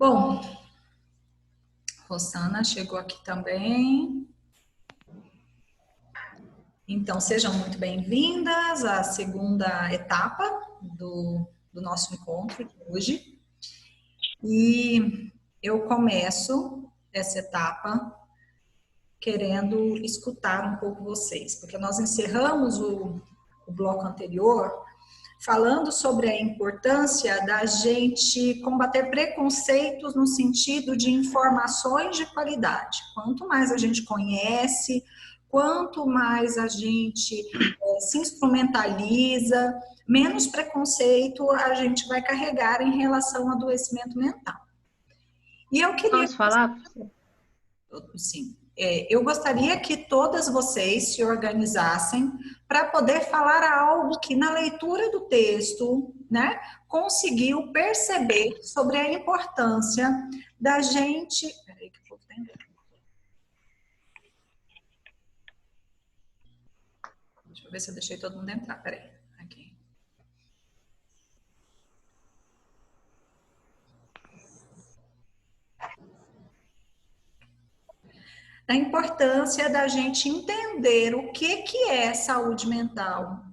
Bom, Rosana chegou aqui também. Então, sejam muito bem-vindas à segunda etapa do nosso encontro de hoje. E eu começo essa etapa querendo escutar um pouco vocês, porque nós encerramos o bloco anterior falando sobre a importância da gente combater preconceitos no sentido de informações de qualidade. Quanto mais a gente conhece, quanto mais a gente se instrumentaliza, menos preconceito a gente vai carregar em relação ao adoecimento mental. E eu queria... Posso falar? Sim. Eu gostaria que todas vocês se organizassem para poder falar algo que na leitura do texto, né, conseguiu perceber sobre a importância da gente... Peraí que o povo tá entrando. Deixa eu ver se eu deixei todo mundo entrar. Peraí. Aqui. A importância da gente entender o que é saúde mental,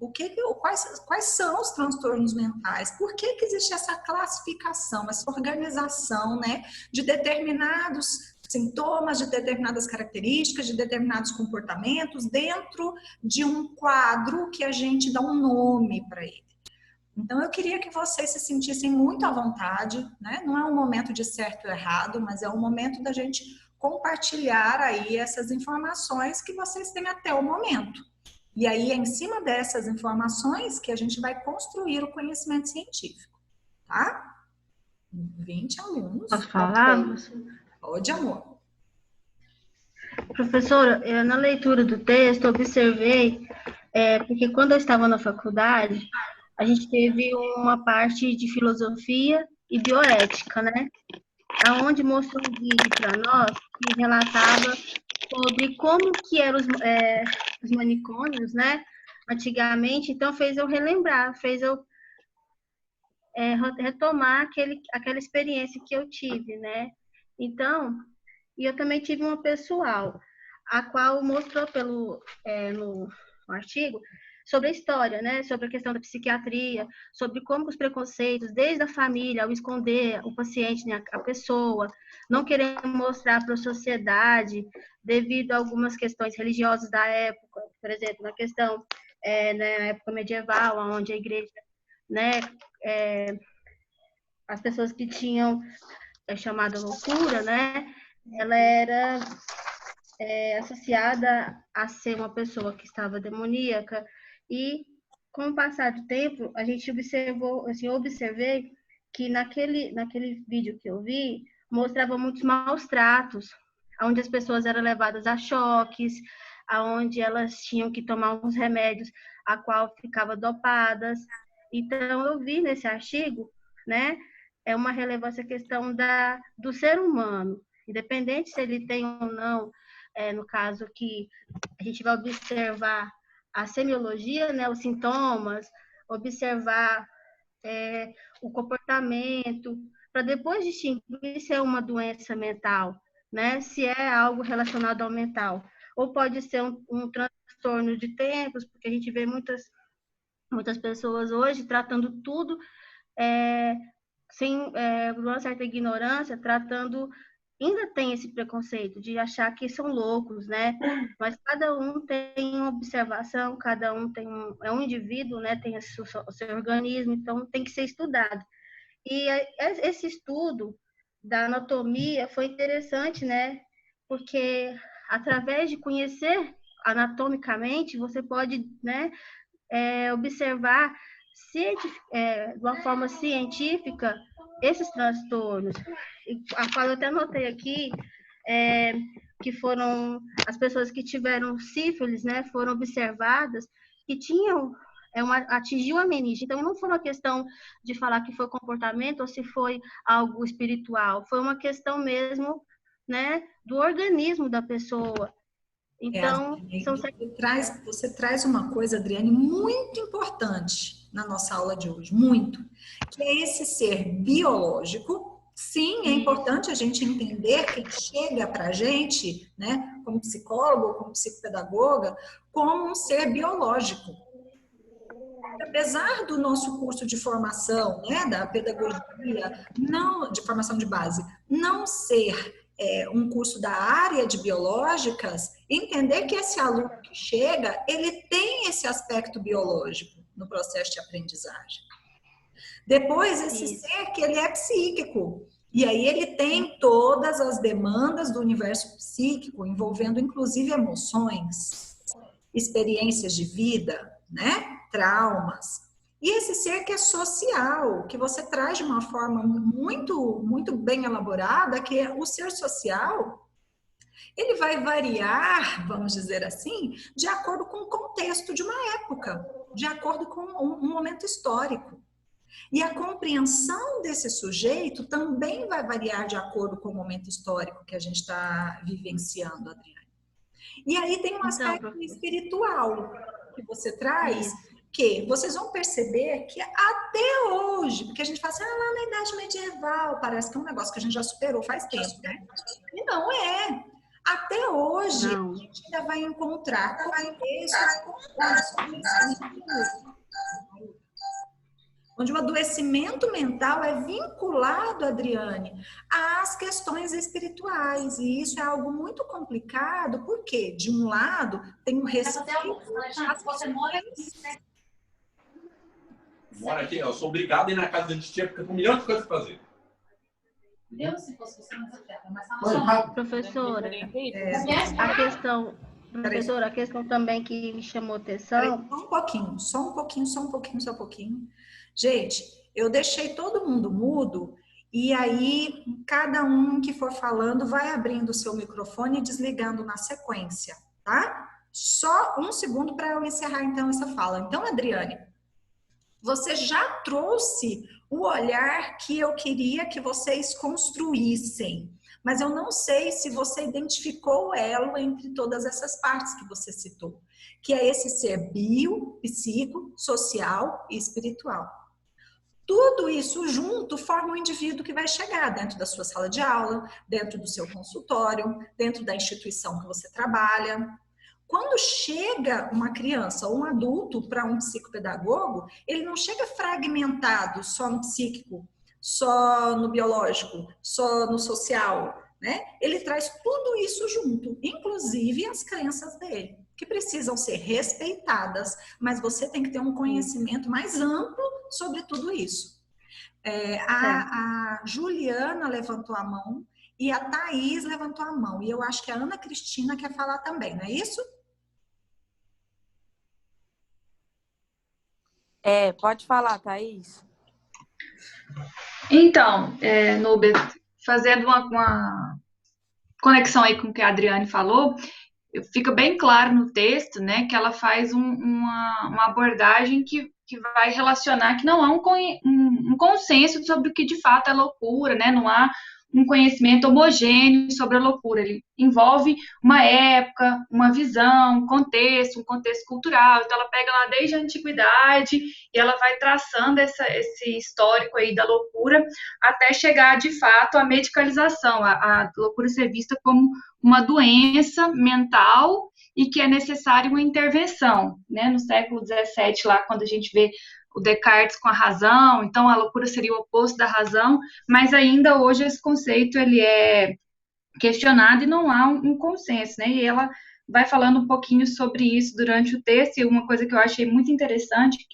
quais são os transtornos mentais, por que existe essa classificação, essa organização, né, de determinados sintomas, de determinadas características, de determinados comportamentos dentro de um quadro que a gente dá um nome para ele. Então, eu queria que vocês se sentissem muito à vontade, né? Não é um momento de certo ou errado, mas é um momento da gente compartilhar aí essas informações que vocês têm até o momento. E aí, é em cima dessas informações que a gente vai construir o conhecimento científico, tá? 20 alunos. Posso falar? Pode, amor. Professora, na leitura do texto, observei, porque quando eu estava na faculdade, a gente teve uma parte de filosofia e bioética, né? Onde mostrou um vídeo para nós que relatava sobre como que eram os manicômios, né? Antigamente, então fez eu relembrar, fez eu retomar aquela experiência que eu tive, né? Então, e eu também tive uma pessoal, a qual mostrou no artigo sobre a história, né? Sobre a questão da psiquiatria, sobre como os preconceitos, desde a família, ao esconder o paciente, né, a pessoa, não querer mostrar para a sociedade, devido a algumas questões religiosas da época, por exemplo, na questão na época medieval, onde a igreja, né, as pessoas que tinham chamada loucura, né, ela era associada a ser uma pessoa que estava demoníaca, e com o passar do tempo, a gente observou, assim, eu observei que naquele vídeo que eu vi, mostrava muitos maus tratos, onde as pessoas eram levadas a choques, aonde elas tinham que tomar uns remédios, a qual ficavam dopadas. Então, eu vi nesse artigo, né, é uma relevância questão do ser humano, independente se ele tem ou não, no caso que a gente vai observar a semiologia, né, os sintomas, observar o comportamento, para depois distinguir se é uma doença mental, né, se é algo relacionado ao mental, ou pode ser um transtorno de tempos, porque a gente vê muitas pessoas hoje tratando tudo sem uma certa ignorância, tratando, ainda tem esse preconceito de achar que são loucos, né? Mas cada um tem uma observação, cada um é um indivíduo, né? Tem o seu organismo, então tem que ser estudado. E esse estudo da anatomia foi interessante, né? Porque através de conhecer anatomicamente, você pode, né, observar de uma forma científica esses transtornos, a qual eu até notei aqui, que foram as pessoas que tiveram sífilis, né, foram observadas que tinham atingiu a meninge. Então, não foi uma questão de falar que foi comportamento ou se foi algo espiritual, foi uma questão mesmo, né, do organismo da pessoa. Então, você traz uma coisa, Adriane, muito importante na nossa aula de hoje, muito, que é esse ser biológico, Sim, é importante a gente entender quem chega para a gente, né, como psicólogo, como psicopedagoga, como um ser biológico. Apesar do nosso curso de formação, né, da pedagogia, não, de formação de base, não ser um curso da área de biológicas, entender que esse aluno que chega, ele tem esse aspecto biológico no processo de aprendizagem. Depois, esse ser que ele é psíquico. E aí ele tem todas as demandas do universo psíquico, envolvendo inclusive emoções, experiências de vida, né? Traumas. E esse ser que é social, que você traz de uma forma muito bem elaborada, que é o ser social, ele vai variar, vamos dizer assim, de acordo com o contexto de uma época, de acordo com um momento histórico. E a compreensão desse sujeito também vai variar de acordo com o momento histórico que a gente está vivenciando, Adriane. E aí tem um aspecto espiritual que você traz, que vocês vão perceber que até hoje, porque a gente fala assim, lá na Idade Medieval, parece que é um negócio que a gente já superou faz tempo, né? E não é. Até hoje, a gente ainda vai encontrar onde o adoecimento mental é vinculado, Adriane, às questões espirituais. E isso é algo muito complicado, porque, de um lado, tem um respeito... Você mora aqui, eu sou obrigado a ir na casa da titia, porque tem um milhão de coisas para fazer. Se fosse você, professora, a questão também que me chamou atenção... Só um pouquinho. Gente, eu deixei todo mundo mudo e aí cada um que for falando vai abrindo o seu microfone e desligando na sequência, tá? Só um segundo para eu encerrar então essa fala. Então, Adriane, você já trouxe o olhar que eu queria que vocês construíssem, mas eu não sei se você identificou o elo entre todas essas partes que você citou, que é esse ser bio, psico, social e espiritual. Tudo isso junto forma um indivíduo que vai chegar dentro da sua sala de aula, dentro do seu consultório, dentro da instituição que você trabalha. Quando chega uma criança ou um adulto para um psicopedagogo, ele não chega fragmentado só no psíquico, só no biológico, só no social, né? Ele traz tudo isso junto, inclusive as crenças dele, que precisam ser respeitadas, mas você tem que ter um conhecimento mais amplo sobre tudo isso. A Juliana levantou a mão e a Thaís levantou a mão, e eu acho que a Ana Cristina quer falar também, não é isso? Pode falar, Thaís. Então, Nubia, fazendo uma conexão aí com o que a Adriane falou, fica bem claro no texto, né, que ela faz uma abordagem que vai relacionar que não há um consenso sobre o que de fato é loucura, né, não há um conhecimento homogêneo sobre a loucura. Ele envolve uma época, uma visão, um contexto cultural. Então, ela pega lá desde a antiguidade e ela vai traçando esse histórico aí da loucura até chegar, de fato, à medicalização, a loucura ser vista como uma doença mental e que é necessária uma intervenção, né? No século XVII, lá, quando a gente vê o Descartes com a razão, então a loucura seria o oposto da razão, mas ainda hoje esse conceito ele é questionado e não há um consenso, né? E ela vai falando um pouquinho sobre isso durante o texto, e uma coisa que eu achei muito interessante e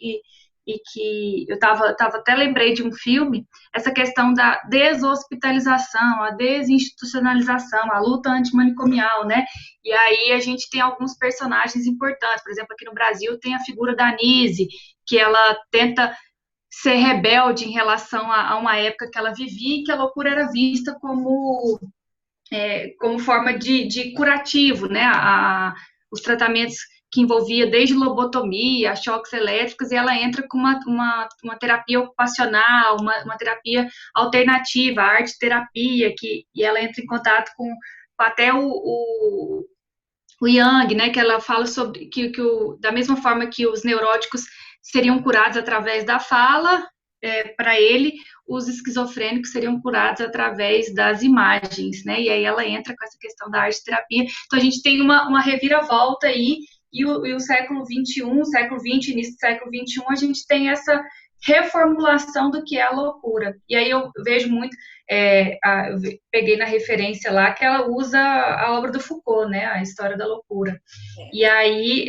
que eu até lembrei de um filme, essa questão da deshospitalização, a desinstitucionalização, a luta antimanicomial, né? E aí a gente tem alguns personagens importantes, por exemplo, aqui no Brasil tem a figura da Anise, que ela tenta ser rebelde em relação a uma época que ela vivia e que a loucura era vista como forma de curativo, né? Os tratamentos que envolvia desde lobotomia, choques elétricos, e ela entra com uma terapia ocupacional, uma terapia alternativa, a arte-terapia, e ela entra em contato com até o Jung, né, que ela fala sobre da mesma forma que os neuróticos seriam curados através da fala, para ele, os esquizofrênicos seriam curados através das imagens, né? E aí ela entra com essa questão da arte-terapia. Então, a gente tem uma reviravolta aí, e o século XXI, século XX, início do século XXI, a gente tem essa reformulação do que é a loucura. E aí eu vejo muito, eu peguei na referência lá, que ela usa a obra do Foucault, né? A História da Loucura. E aí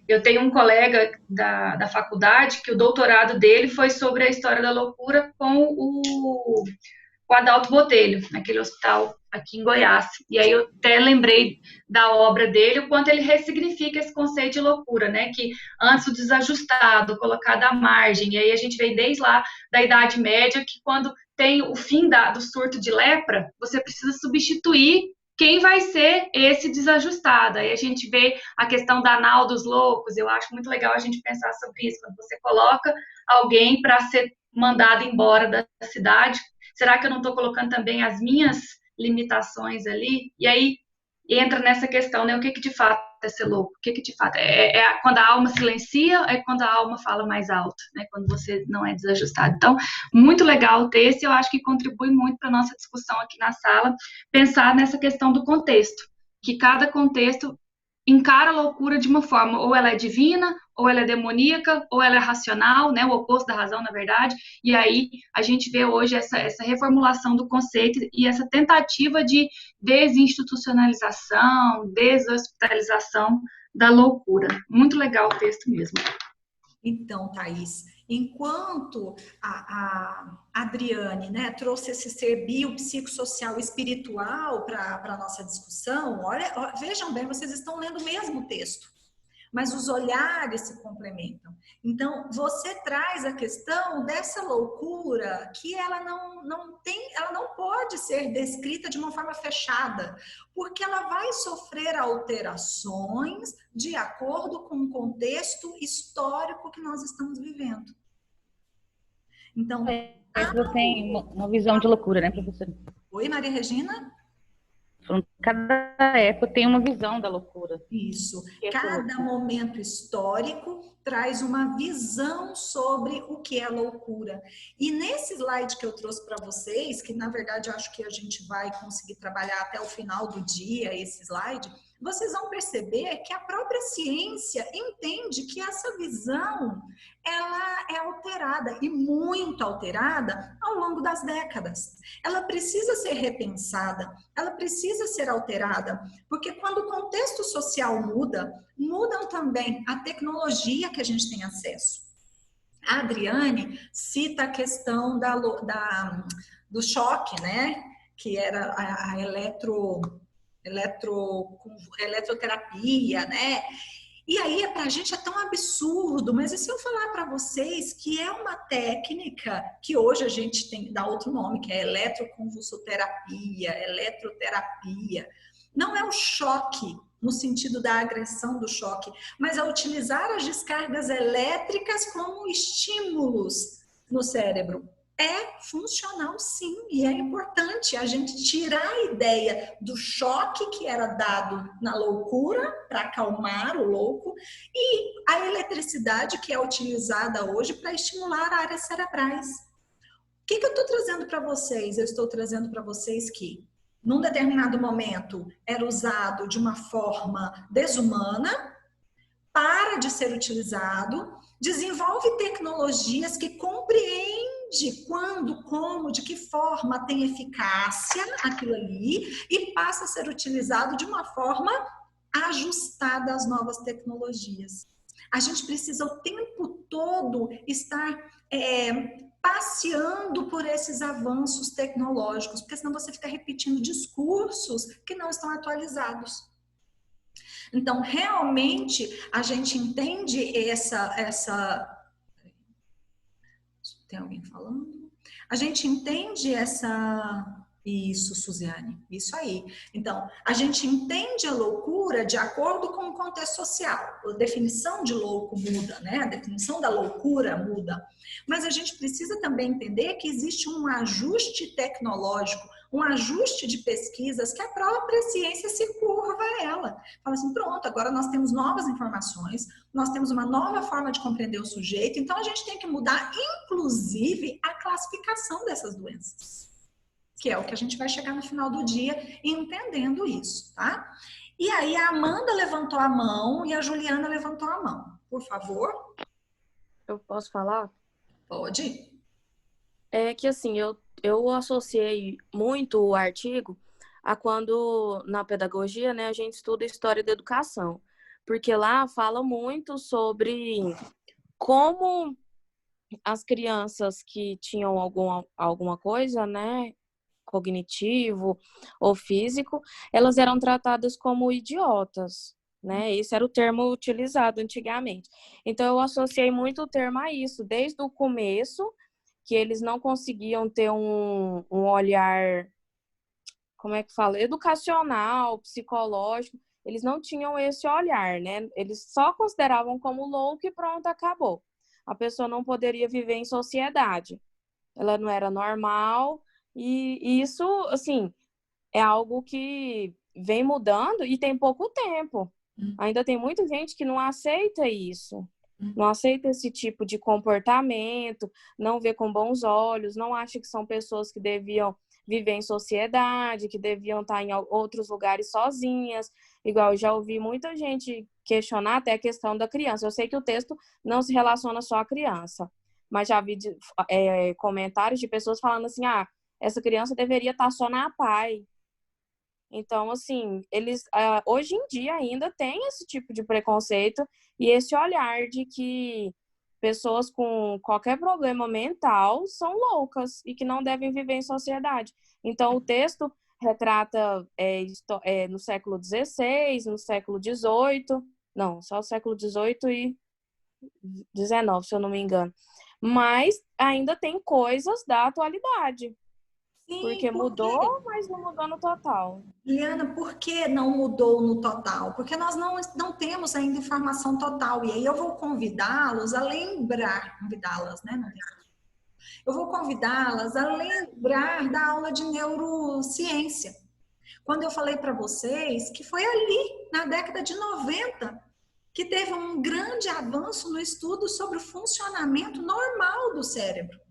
eu tenho um colega da faculdade que o doutorado dele foi sobre a história da loucura com o Adalto Botelho, naquele hospital aqui em Goiás. E aí eu até lembrei da obra dele, o quanto ele ressignifica esse conceito de loucura, né? Que antes o desajustado, colocado à margem, e aí a gente vem desde lá da Idade Média, que quando tem o fim do surto de lepra, você precisa substituir quem vai ser esse desajustado. Aí a gente vê a questão da anal dos loucos, eu acho muito legal a gente pensar sobre isso, quando você coloca alguém para ser mandado embora da cidade, será que eu não estou colocando também as minhas limitações ali? E aí entra nessa questão, né? O que de fato é ser louco? O que de fato é quando a alma silencia, é quando a alma fala mais alto, né? Quando você não é desajustado. Então, muito legal o texto, eu acho que contribui muito para a nossa discussão aqui na sala, pensar nessa questão do contexto, que cada contexto encara a loucura de uma forma, ou ela é divina, ou ela é demoníaca, ou ela é racional, né, o oposto da razão, na verdade, e aí a gente vê hoje essa reformulação do conceito e essa tentativa de desinstitucionalização, deshospitalização da loucura. Muito legal o texto mesmo. Então, Thaís, enquanto a Adriane, né, trouxe esse ser biopsicossocial espiritual para a nossa discussão, olha, vejam bem, vocês estão lendo o mesmo texto, mas os olhares se complementam. Então, você traz a questão dessa loucura que ela não pode ser descrita de uma forma fechada, porque ela vai sofrer alterações de acordo com o contexto histórico que nós estamos vivendo. Então, você tem uma visão de loucura, né, professora? Oi, Maria Regina? Cada época tem uma visão da loucura. Isso. Cada momento histórico traz uma visão sobre o que é loucura. E nesse slide que eu trouxe para vocês, que na verdade eu acho que a gente vai conseguir trabalhar até o final do dia esse slide, vocês vão perceber que a própria ciência entende que essa visão ela é alterada e muito alterada ao longo das décadas. Ela precisa ser repensada, ela precisa ser alterada, porque quando o contexto social muda, mudam também a tecnologia que a gente tem acesso. A Adriane cita a questão do choque, né? Que era a eletroterapia, né? E aí, pra gente é tão absurdo, mas e se eu falar para vocês que é uma técnica que hoje a gente tem, dá outro nome, que é eletroconvulsoterapia, eletroterapia. Não é o choque, no sentido da agressão do choque, mas é utilizar as descargas elétricas como estímulos no cérebro. É funcional, sim, e é importante a gente tirar a ideia do choque que era dado na loucura para acalmar o louco e a eletricidade que é utilizada hoje para estimular áreas cerebrais. O que eu estou trazendo para vocês? Eu estou trazendo para vocês que, num determinado momento, era usado de uma forma desumana, para de ser utilizado, desenvolve tecnologias que compreendem quando, como, de que forma tem eficácia aquilo ali e passa a ser utilizado de uma forma ajustada às novas tecnologias. A gente precisa o tempo todo estar passeando por esses avanços tecnológicos, porque senão você fica repetindo discursos que não estão atualizados. Então, realmente, a gente entende essa... Tem alguém falando? A gente entende essa Isso, Suziane, isso aí. Então, a gente entende a loucura de acordo com o contexto social. A definição de louco muda, né? A definição da loucura muda. Mas a gente precisa também entender que existe um ajuste tecnológico, um ajuste de pesquisas que a própria ciência se curva a ela. Fala assim, pronto, agora nós temos novas informações, nós temos uma nova forma de compreender o sujeito, então a gente tem que mudar, inclusive, a classificação dessas doenças. Que é o que a gente vai chegar no final do dia entendendo isso, tá? E aí a Amanda levantou a mão e a Juliana levantou a mão. Por favor. Eu posso falar? Pode. É que assim, eu associei muito o artigo a quando, na pedagogia, né, a gente estuda história da educação. Porque lá fala muito sobre como as crianças que tinham alguma coisa, né, cognitivo ou físico, elas eram tratadas como idiotas, né? Esse era o termo utilizado antigamente. Então, eu associei muito o termo a isso, desde o começo, que eles não conseguiam ter um olhar, como é que fala? Educacional, psicológico, eles não tinham esse olhar, né? Eles só consideravam como louco e pronto, acabou. A pessoa não poderia viver em sociedade. Ela não era normal. E isso, assim, é algo que vem mudando e tem pouco tempo. Ainda tem muita gente que não aceita isso. Não aceita esse tipo de comportamento, não vê com bons olhos, não acha que são pessoas que deviam viver em sociedade, que deviam estar em outros lugares sozinhas. Igual eu já ouvi muita gente questionar até a questão da criança. Eu sei que o texto não se relaciona só à criança, mas já vi comentários de pessoas falando assim, essa criança deveria estar só na APAE. Então, assim, eles hoje em dia ainda têm esse tipo de preconceito e esse olhar de que pessoas com qualquer problema mental são loucas e que não devem viver em sociedade. Então, o texto retrata no século XVI, no século XVIII, não, só o século XVIII e XIX, se eu não me engano. Mas ainda tem coisas da atualidade. Sim, porque mudou, mas não mudou no total. Liana, por que não mudou no total? Porque nós não temos ainda informação total. E aí eu vou convidá-los a lembrar, convidá-las, né? Eu vou convidá-las a lembrar da aula de neurociência. Quando eu falei para vocês que foi ali, na década de 90, que teve um grande avanço no estudo sobre o funcionamento normal do cérebro.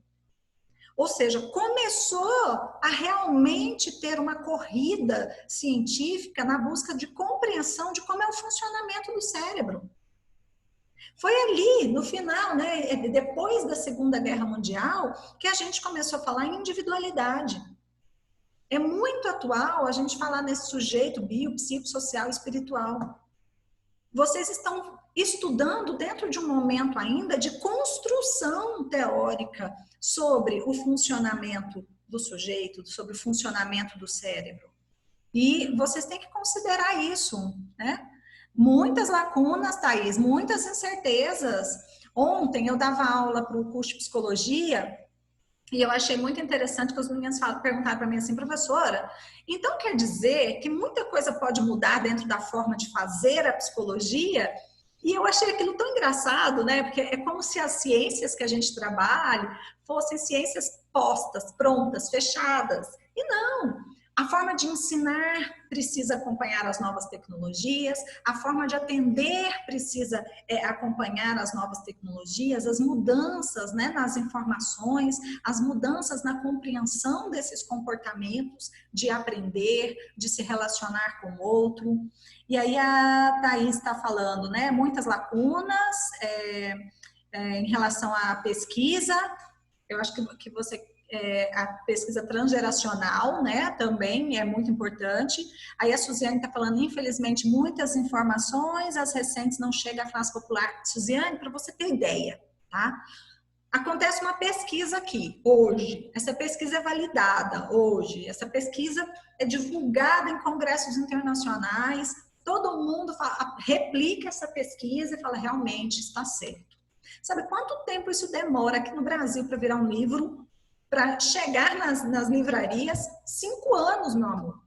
Ou seja, começou a realmente ter uma corrida científica na busca de compreensão de como é o funcionamento do cérebro. Foi ali, no final, né, depois da Segunda Guerra Mundial, que a gente começou a falar em individualidade. É muito atual a gente falar nesse sujeito biopsicossocial e espiritual. Vocês estão estudando dentro de um momento ainda de construção teórica sobre o funcionamento do sujeito, sobre o funcionamento do cérebro. E vocês têm que considerar isso, né? Muitas lacunas, Thaís, muitas incertezas. Ontem eu dava aula para o curso de psicologia e eu achei muito interessante que os meninos perguntaram para mim assim, professora, então quer dizer que muita coisa pode mudar dentro da forma de fazer a psicologia? E eu achei aquilo tão engraçado, né? Porque é como se as ciências que a gente trabalha fossem ciências postas, prontas, fechadas. E não! A forma de ensinar precisa acompanhar as novas tecnologias, a forma de atender precisa acompanhar as novas tecnologias, as mudanças, né, nas informações, as mudanças na compreensão desses comportamentos de aprender, de se relacionar com o outro. E aí a Thaís está falando, né, muitas lacunas em relação à pesquisa. Eu acho que você... a pesquisa transgeracional, né, também é muito importante. Aí a Suziane está falando, infelizmente, muitas informações, as recentes não chegam à classe popular. Suziane, para você ter ideia, tá? Acontece uma pesquisa aqui, hoje. Essa pesquisa é validada hoje. Essa pesquisa é divulgada em congressos internacionais. Todo mundo replica essa pesquisa e fala, realmente está certo. Sabe quanto tempo isso demora aqui no Brasil para virar um livro? para chegar nas livrarias, 5 anos, meu amor.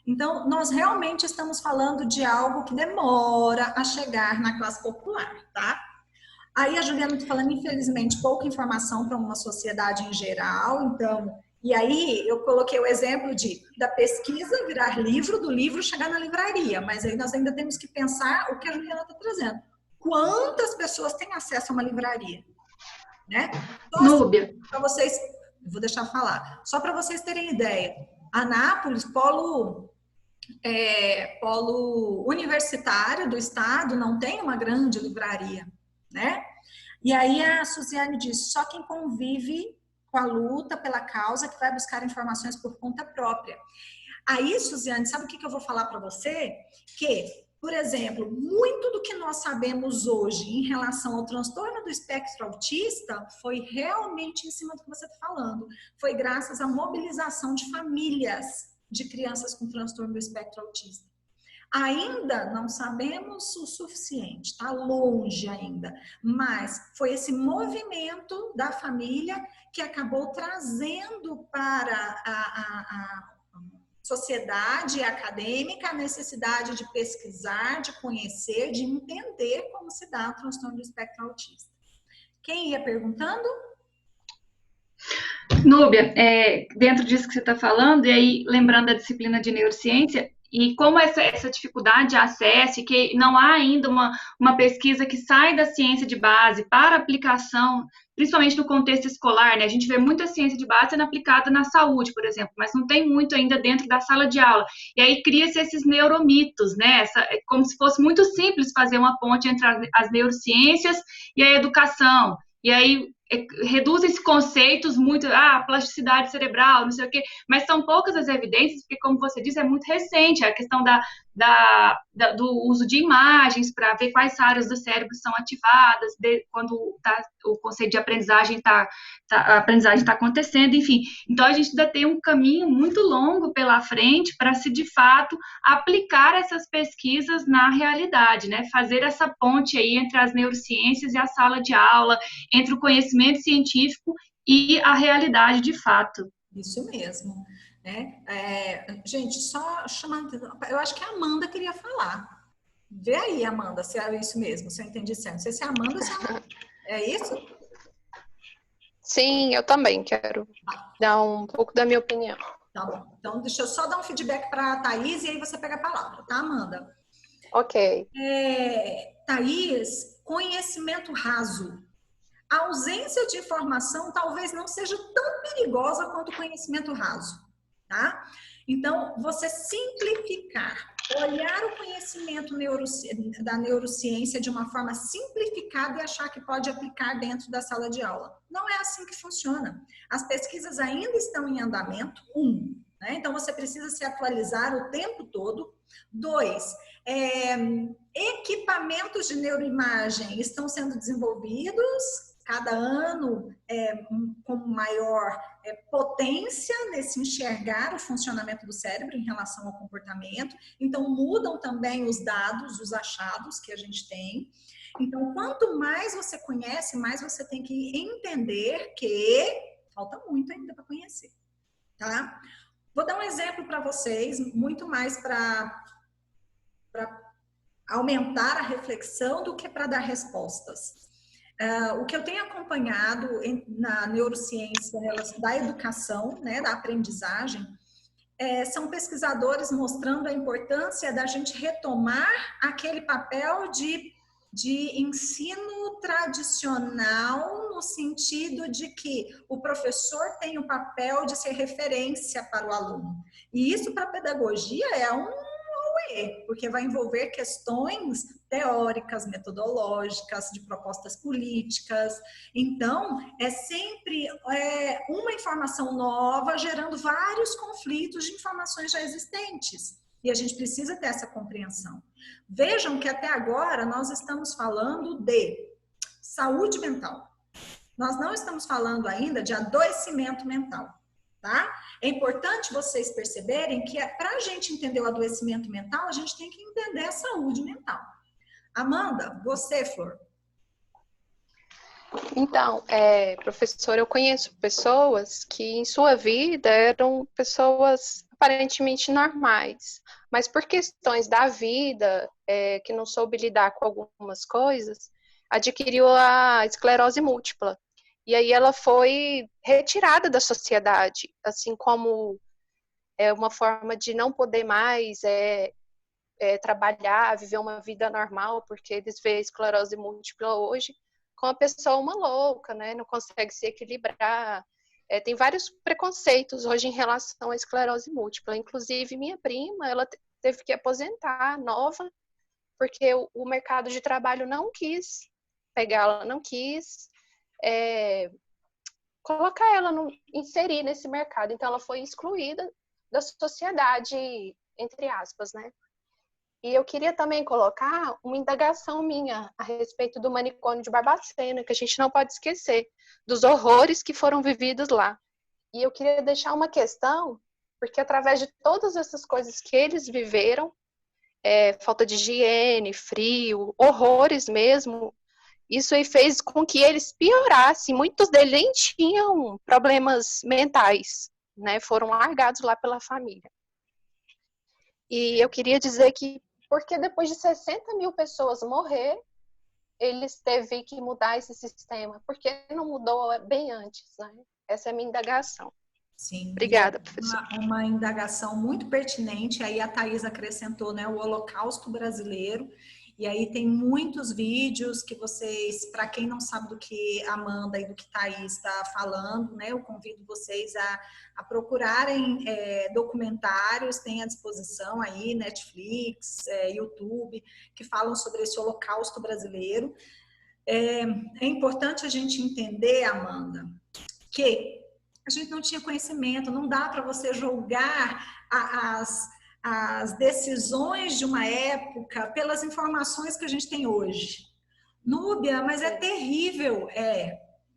Então, nós realmente estamos falando de algo que demora a chegar na classe popular, tá? Aí a Juliana está falando, infelizmente, pouca informação para uma sociedade em geral, então... E aí eu coloquei o exemplo da pesquisa virar livro, do livro chegar na livraria, mas aí nós ainda temos que pensar o que a Juliana está trazendo. Quantas pessoas têm acesso a uma livraria? Né? Núbia. Para vocês, vou deixar falar, só para vocês terem ideia, Anápolis, polo universitário do estado, não tem uma grande livraria, né? E aí a Suziane diz, só quem convive com a luta pela causa que vai buscar informações por conta própria. Aí, Suziane, sabe o que eu vou falar para você? Que, por exemplo, muito do que nós sabemos hoje em relação ao transtorno do espectro autista foi realmente em cima do que você está falando. Foi graças à mobilização de famílias de crianças com transtorno do espectro autista. Ainda não sabemos o suficiente, está longe ainda, mas foi esse movimento da família que acabou trazendo para a sociedade acadêmica a necessidade de pesquisar, de conhecer, de entender como se dá o transtorno do espectro autista. Quem ia perguntando? Núbia, dentro disso que você está falando, e aí lembrando da disciplina de neurociência, e como essa dificuldade de acesso, que não há ainda uma pesquisa que sai da ciência de base para aplicação, principalmente no contexto escolar, né? A gente vê muita ciência de base sendo aplicada na saúde, por exemplo, mas não tem muito ainda dentro da sala de aula. E aí cria-se esses neuromitos, né? Como se fosse muito simples fazer uma ponte entre as neurociências e a educação. E aí reduzem-se conceitos muito, plasticidade cerebral, não sei o quê, mas são poucas as evidências, porque, como você disse, é muito recente, a questão do uso de imagens para ver quais áreas do cérebro são ativadas, quando o conceito de aprendizagem a aprendizagem está acontecendo, enfim. Então, a gente ainda tem um caminho muito longo pela frente para se, de fato, aplicar essas pesquisas na realidade, né? Fazer essa ponte aí entre as neurociências e a sala de aula, entre o conhecimento científico e a realidade de fato. Isso mesmo. Né? Gente, só chamando... Eu acho que a Amanda queria falar. Vê aí, Amanda, se é isso mesmo, se eu entendi certo. Não sei se é a Amanda ou se é a Amanda. É isso? Sim, eu também quero dar um pouco da minha opinião. Tá bom. Então, deixa eu só dar um feedback para a Thaís e aí você pega a palavra, tá, Amanda? Ok. Thaís, conhecimento raso. A ausência de informação talvez não seja tão perigosa quanto o conhecimento raso, tá? Então, você simplificar, olhar o conhecimento da neurociência de uma forma simplificada e achar que pode aplicar dentro da sala de aula. Não é assim que funciona. As pesquisas ainda estão em andamento, né? Então, você precisa se atualizar o tempo todo. 2, equipamentos de neuroimagem estão sendo desenvolvidos cada ano com maior potência nesse enxergar o funcionamento do cérebro em relação ao comportamento. Então, mudam também os dados, os achados que a gente tem. Então, quanto mais você conhece, mais você tem que entender que falta muito ainda para conhecer, tá? Vou dar um exemplo para vocês, muito mais para aumentar a reflexão do que para dar respostas. O que eu tenho acompanhado na neurociência da educação, né, da aprendizagem, são pesquisadores mostrando a importância da gente retomar aquele papel de ensino tradicional, no sentido de que o professor tem o papel de ser referência para o aluno. E isso para a pedagogia é porque vai envolver questões teóricas, metodológicas, de propostas políticas. Então, é sempre uma informação nova gerando vários conflitos de informações já existentes. E a gente precisa ter essa compreensão. Vejam que até agora nós estamos falando de saúde mental. Nós não estamos falando ainda de adoecimento mental. Tá? É importante vocês perceberem que para a gente entender o adoecimento mental, a gente tem que entender a saúde mental. Amanda, você, Flor. Então, professor, eu conheço pessoas que em sua vida eram pessoas aparentemente normais, mas por questões da vida, que não soube lidar com algumas coisas, adquiriu a esclerose múltipla. E aí ela foi retirada da sociedade, assim como uma forma de não poder mais trabalhar, viver uma vida normal, porque eles veem a esclerose múltipla hoje com a pessoa uma louca, né? Não consegue se equilibrar. Tem vários preconceitos hoje em relação à esclerose múltipla. Inclusive, minha prima, ela teve que aposentar nova, porque o mercado de trabalho não quis pegá-la, não quis colocar ela, inserir nesse mercado. Então, ela foi excluída da sociedade, entre aspas, né? E eu queria também colocar uma indagação minha a respeito do manicômio de Barbacena, que a gente não pode esquecer dos horrores que foram vividos lá. E eu queria deixar uma questão, porque através de todas essas coisas que eles viveram, falta de higiene, frio, horrores mesmo, isso aí fez com que eles piorassem. Muitos deles nem tinham problemas mentais, né? Foram largados lá pela família. E eu queria dizer que, porque depois de 60 mil pessoas morrer, eles teve que mudar esse sistema. Porque não mudou bem antes, né? Essa é a minha indagação. Sim. Obrigada, professor. Uma indagação muito pertinente. Aí a Thaís acrescentou, né, o Holocausto brasileiro. E aí tem muitos vídeos que vocês, para quem não sabe do que a Amanda e do que Thaís está falando, né, eu convido vocês a procurarem documentários, tem à disposição aí, Netflix, YouTube, que falam sobre esse Holocausto brasileiro. É importante a gente entender, Amanda, que a gente não tinha conhecimento, não dá para você julgar as decisões de uma época pelas informações que a gente tem hoje. Núbia, mas é terrível.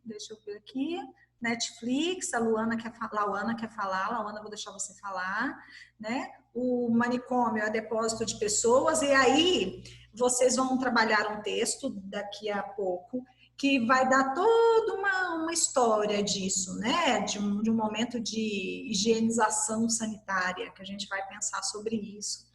Deixa eu ver aqui. Netflix, a Luana quer falar, Luana, vou deixar você falar, né? O manicômio é depósito de pessoas, e aí vocês vão trabalhar um texto daqui a pouco que vai dar toda uma história disso, né? De um momento de higienização sanitária, que a gente vai pensar sobre isso.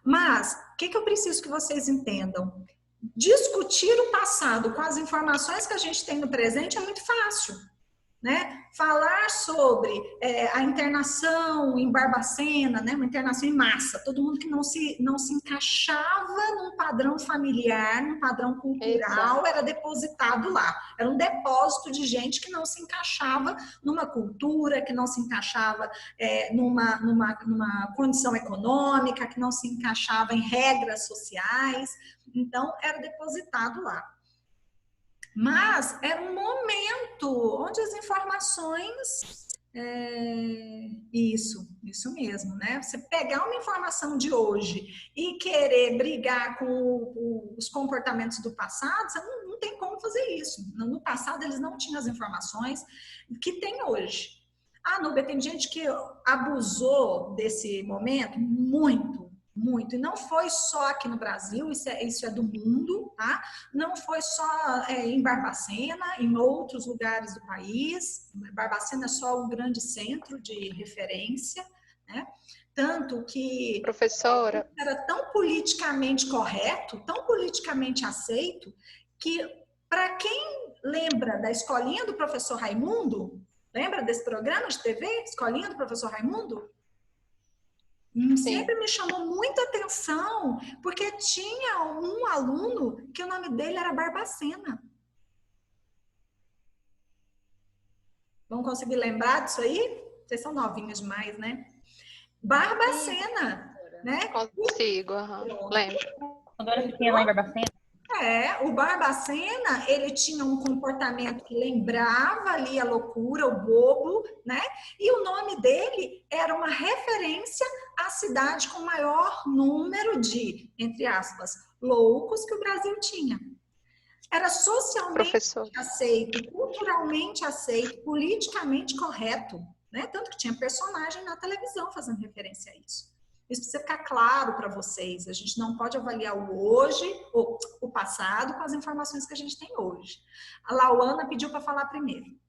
Mas, o que eu preciso que vocês entendam? Discutir o passado com as informações que a gente tem no presente é muito fácil, né? Falar sobre a internação em Barbacena, né? Uma internação em massa, todo mundo que não se encaixava num padrão familiar, num padrão cultural, era depositado lá. Era um depósito de gente que não se encaixava numa cultura, que não se encaixava numa condição econômica, que não se encaixava em regras sociais. Então, era depositado lá. Mas era um momento onde as informações... Isso mesmo, né? Você pegar uma informação de hoje e querer brigar com os comportamentos do passado, você não tem como fazer isso. No passado, eles não tinham as informações que tem hoje. Núbia, tem gente que abusou desse momento muito. E não foi só aqui no Brasil, isso é do mundo, tá? Não foi só em Barbacena, em outros lugares do país. Barbacena é só um grande centro de referência, né? Tanto que... Professora... Era tão politicamente correto, tão politicamente aceito, que para quem lembra da Escolinha do Professor Raimundo, lembra desse programa de TV, Escolinha do Professor Raimundo? Sempre me chamou muita atenção, porque tinha um aluno que o nome dele era Barbacena. Vão conseguir lembrar disso aí? Vocês são novinhos demais, né? Barbacena, né? Consigo, lembro. Quando eu era pequena lá em Barbacena. O Barbacena, ele tinha um comportamento que lembrava ali a loucura, o bobo, né? E o nome dele era uma referência à cidade com o maior número de, entre aspas, loucos que o Brasil tinha. Era socialmente aceito, culturalmente aceito, politicamente correto, né? Tanto que tinha personagem na televisão fazendo referência a isso. Isso precisa ficar claro para vocês. A gente não pode avaliar o hoje, ou o passado, com as informações que a gente tem hoje. A Lauana pediu para falar primeiro.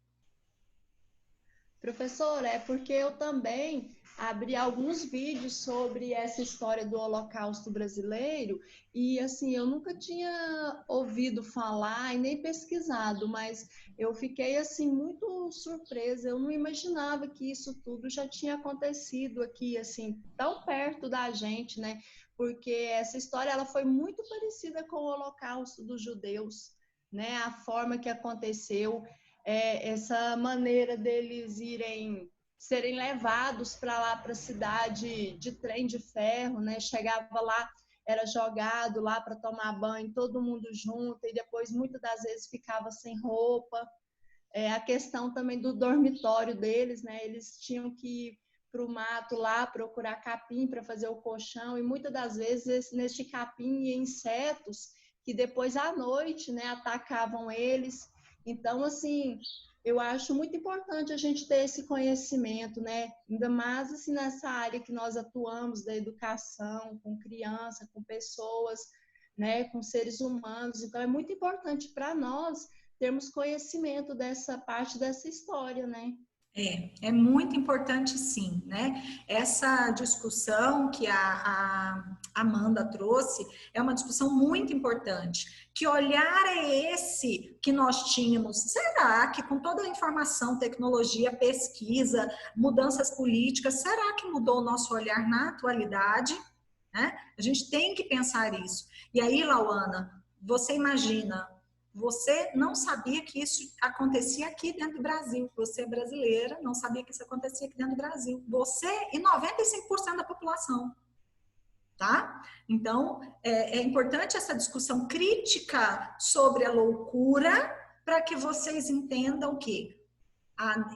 Professora, é porque eu também abri alguns vídeos sobre essa história do Holocausto brasileiro e, assim, eu nunca tinha ouvido falar e nem pesquisado, mas eu fiquei, assim, muito surpresa. Eu não imaginava que isso tudo já tinha acontecido aqui, assim, tão perto da gente, né? Porque essa história, ela foi muito parecida com o Holocausto dos judeus, né? A forma que aconteceu, essa maneira deles serem levados para lá, para a cidade de trem de ferro, né? Chegava lá, era jogado lá para tomar banho, todo mundo junto, e depois muitas das vezes ficava sem roupa. A questão também do dormitório deles, né? Eles tinham que ir para o mato lá, procurar capim para fazer o colchão, e muitas das vezes neste capim ia insetos que depois à noite, né, atacavam eles. Então, assim, eu acho muito importante a gente ter esse conhecimento, né? Ainda mais assim, nessa área que nós atuamos, da educação, com criança, com pessoas, né? Com seres humanos. Então, é muito importante para nós termos conhecimento dessa parte dessa história, né? É muito importante, sim, né? Essa discussão que a Amanda trouxe é uma discussão muito importante. Que olhar é esse que nós tínhamos? Será que com toda a informação, tecnologia, pesquisa, mudanças políticas, será que mudou o nosso olhar na atualidade? Né? A gente tem que pensar isso. E aí, Lauana, você imagina... Você não sabia que isso acontecia aqui dentro do Brasil. Você é brasileira, não sabia que isso acontecia aqui dentro do Brasil. Você e 95% da população. Tá? Então, é importante essa discussão crítica sobre a loucura para que vocês entendam que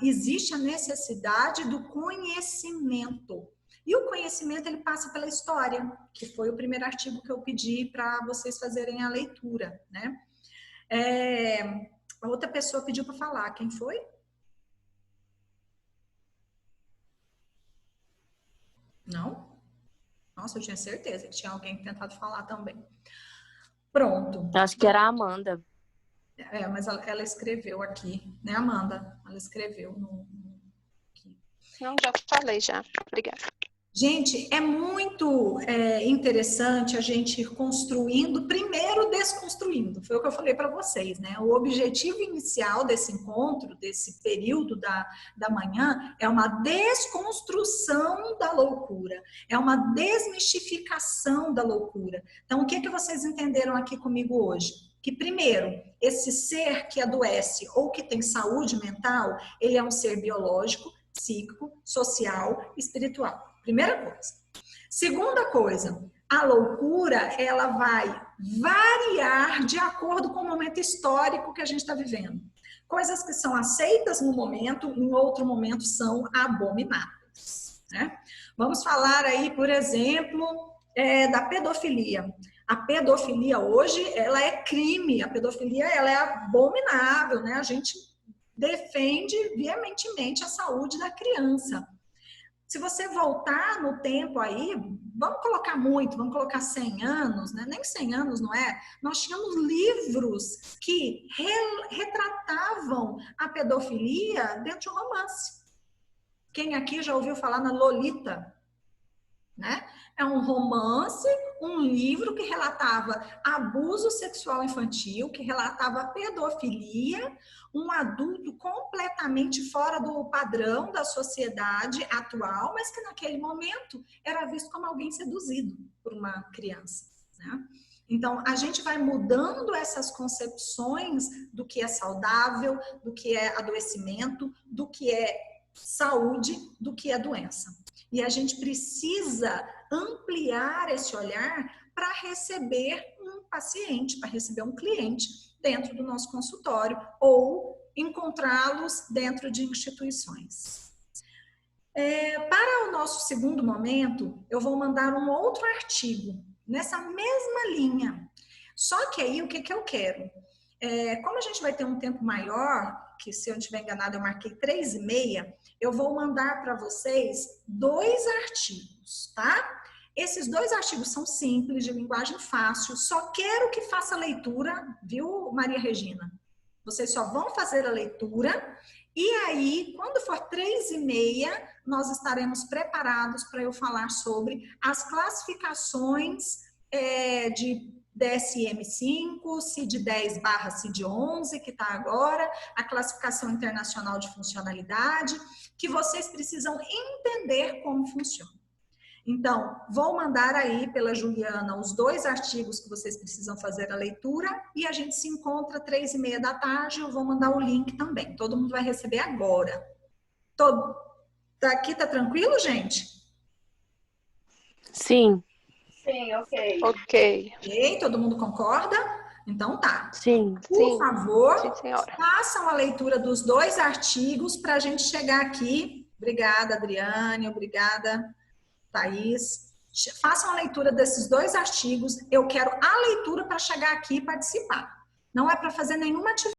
existe a necessidade do conhecimento. E o conhecimento, ele passa pela história, que foi o primeiro artigo que eu pedi para vocês fazerem a leitura, né? A outra pessoa pediu para falar. Quem foi? Não? Nossa, eu tinha certeza que tinha alguém tentado falar também. Pronto. Acho que era a Amanda. Mas ela escreveu aqui, né, Amanda? Ela escreveu aqui. Não, já falei já. Obrigada. Gente, é muito interessante a gente ir construindo, primeiro desconstruindo. Foi o que eu falei para vocês, né? O objetivo inicial desse encontro, desse período da manhã, é uma desconstrução da loucura, é uma desmistificação da loucura. Então, o que vocês entenderam aqui comigo hoje? Que, primeiro, esse ser que adoece ou que tem saúde mental, ele é um ser biológico, psíquico, social, espiritual. Primeira coisa. Segunda coisa, a loucura, ela vai variar de acordo com o momento histórico que a gente está vivendo. Coisas que são aceitas no momento, em outro momento são abomináveis, né? Vamos falar aí, por exemplo, da pedofilia. A pedofilia hoje, ela é crime, a pedofilia, ela é abominável, né? A gente defende veementemente a saúde da criança. Se você voltar no tempo aí, vamos colocar 100 anos, né? Nem 100 anos, não é? Nós tínhamos livros que retratavam a pedofilia dentro de um romance. Quem aqui já ouviu falar na Lolita? Né? É um romance, um livro que relatava abuso sexual infantil, que relatava pedofilia, um adulto completamente fora do padrão da sociedade atual, mas que naquele momento era visto como alguém seduzido por uma criança, né? Então, a gente vai mudando essas concepções do que é saudável, do que é adoecimento, do que é saúde, do que é doença. E a gente precisa ampliar esse olhar para receber um paciente, para receber um cliente dentro do nosso consultório ou encontrá-los dentro de instituições. Para o nosso segundo momento, eu vou mandar um outro artigo nessa mesma linha. Só que aí, o que eu quero? Como a gente vai ter um tempo maior, que se eu não estiver enganada eu marquei 3h30, eu vou mandar para vocês 2 artigos, tá? Esses 2 artigos são simples, de linguagem fácil, só quero que faça a leitura, viu, Maria Regina? Vocês só vão fazer a leitura e aí, quando for 3h30, nós estaremos preparados para eu falar sobre as classificações de DSM-5, CID-10/, CID-11, que está agora, a classificação internacional de funcionalidade, que vocês precisam entender como funciona. Então, vou mandar aí pela Juliana os 2 artigos que vocês precisam fazer a leitura e a gente se encontra 3h30 da tarde. Eu vou mandar o link também. Todo mundo vai receber agora. Aqui tá tranquilo, gente? Sim. Sim, ok. Ok, todo mundo concorda? Então tá. Sim. Por favor, Sim, senhora. façam a leitura dos 2 artigos para a gente chegar aqui. Obrigada, Adriane. Obrigada, Thaís. Façam a leitura desses 2 artigos. Eu quero a leitura para chegar aqui e participar. Não é para fazer nenhuma atividade.